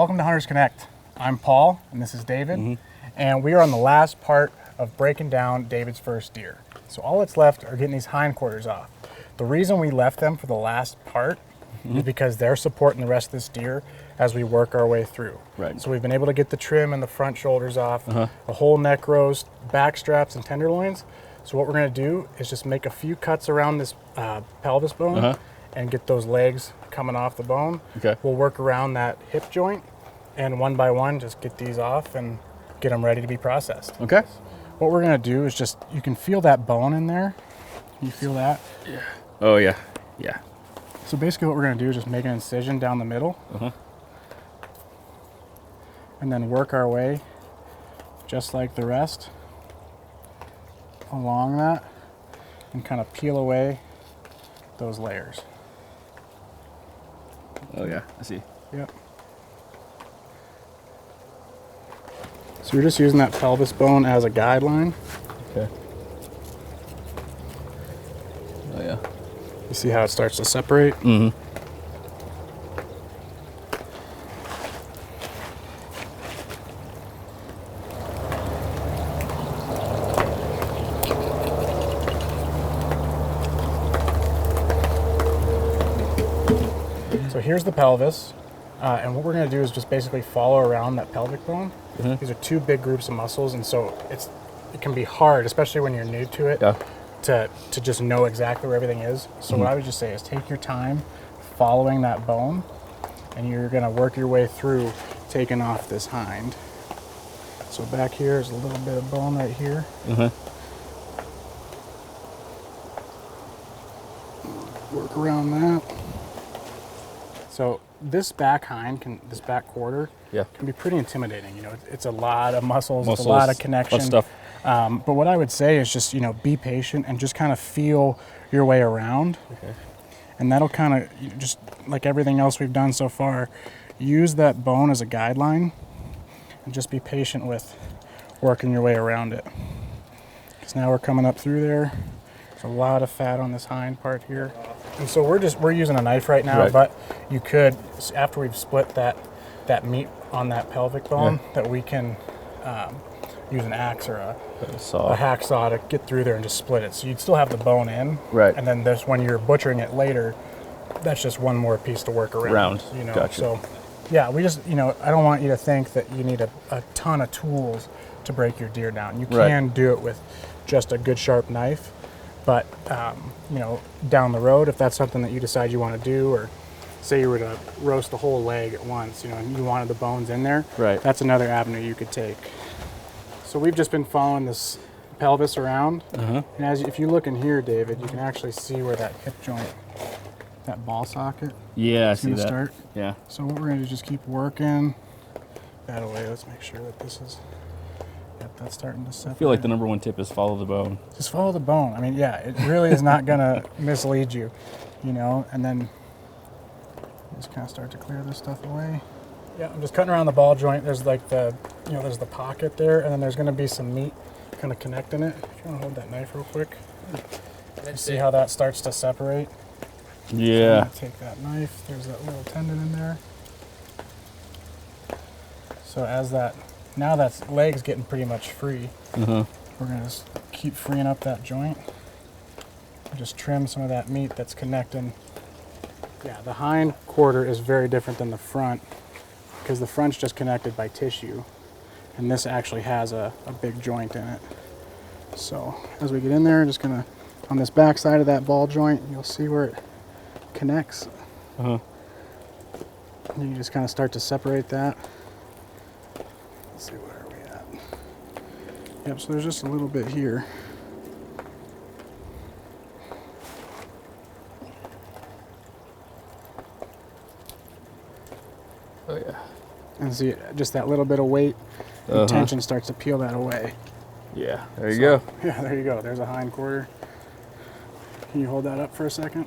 Welcome to Hunters Connect. I'm Paul, and this is David, and we are on the last part of breaking down David's first deer. So all that's left are getting these hindquarters off. The reason we left them for the last part is because they're supporting the rest of this deer as we work our way through. Right. So we've been able to get the trim and the front shoulders off, the whole neck roast, back straps, and tenderloins. So what we're going to do is just make a few cuts around this pelvis bone and get those legs coming off the bone. Okay. We'll work around that hip joint, and one by one just get these off and get them ready to be processed. Okay. What we're going to do is just, you can feel that bone in there. You feel that? Yeah. Oh, yeah. Yeah. So basically what we're going to do is just make an incision down the middle and then work our way just like the rest along that and kind of peel away those layers. Oh, yeah. I see. Yep. So you're just using that pelvis bone as a guideline. Okay. Oh, yeah. You see how it starts to separate? So here's the pelvis, and what we're going to do is just basically follow around that pelvic bone. These are two big groups of muscles, and so it can be hard, especially when you're new to it, to just know exactly where everything is. So what I would just say is take your time following that bone, and you're going to work your way through taking off this hind. So back here is a little bit of bone right here. Work around that. So this back hind, this back quarter, can be pretty intimidating. You know, it's a lot of muscles, it's a lot of connection. Stuff. But what I would say is just, be patient and just kind of feel your way around. Okay. And that'll kind of, just like everything else we've done so far, use that bone as a guideline and just be patient with working your way around it. Because now we're coming up through there. There's a lot of fat on this hind part here. And so we're using a knife right now, but you could, after we've split that meat on that pelvic bone, that we can use an axe or a hacksaw to get through there and just split it. So you'd still have the bone in, and then this, when you're butchering it later, that's just one more piece to work around. You know, Gotcha. So yeah, we just, I don't want you to think that you need a ton of tools to break your deer down. You can do it with just a good sharp knife. But, down the road, if that's something that you decide you want to do, or say you were to roast the whole leg at once, and you wanted the bones in there, that's another avenue you could take. So we've just been following this pelvis around. And if you look in here, David, you can actually see where that hip joint, that ball socket, I see that. Start. Yeah. So what we're going to do is just keep working that away. Let's make sure that this is... that's starting to separate. I feel like the number one tip is follow the bone. Just follow the bone. I mean, it really is not going to mislead you, and then just kind of start to clear this stuff away. Yeah, I'm just cutting around the ball joint. There's like there's the pocket there, and then there's going to be some meat kind of connecting it. If you want to hold that knife real quick. See how that starts to separate? Yeah. So take that knife. There's that little tendon in there. So now that leg's getting pretty much free, we're going to just keep freeing up that joint. Just trim some of that meat that's connecting. Yeah, the hind quarter is very different than the front because the front's just connected by tissue, and this actually has a big joint in it. So as we get in there, just going to, on this back side of that ball joint, you'll see where it connects. And you just kind of start to separate that. Let's see, where are we at? Yep, so there's just a little bit here. Oh, yeah. And see, just that little bit of weight and tension starts to peel that away. Yeah, there you go. Yeah, there you go. There's a hind quarter. Can you hold that up for a second?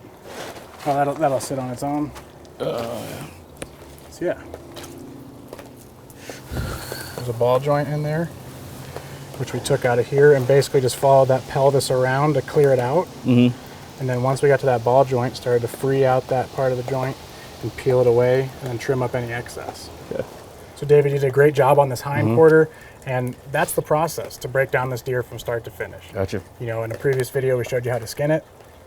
Oh, that'll sit on its own. Yeah. So yeah. There's a ball joint in there, which we took out of here and basically just followed that pelvis around to clear it out. And then once we got to that ball joint, started to free out that part of the joint and peel it away and then trim up any excess. Okay. So David, you did a great job on this hind quarter, and that's the process to break down this deer from start to finish. Gotcha. You know, in a previous video, we showed you how to skin it,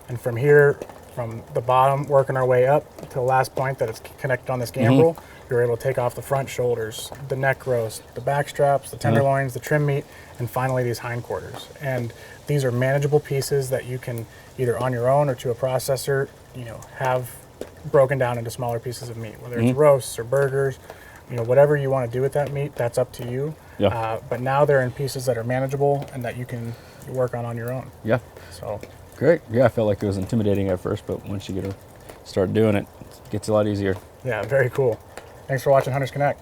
and from here, from the bottom, working our way up to the last point that it's connected on this gambrel, you're able to take off the front shoulders, the neck roast, the back straps, the tenderloins, the trim meat, and finally these hind quarters. And these are manageable pieces that you can either on your own or to a processor, you know, have broken down into smaller pieces of meat, whether it's roasts or burgers, you know, whatever you want to do with that meat, that's up to you. Yeah. But now they're in pieces that are manageable and that you can work on your own. Yeah. So Great. Yeah, I felt like it was intimidating at first, but once you start doing it, it gets a lot easier. yeah, very cool. Thanks for watching Hunters Connect.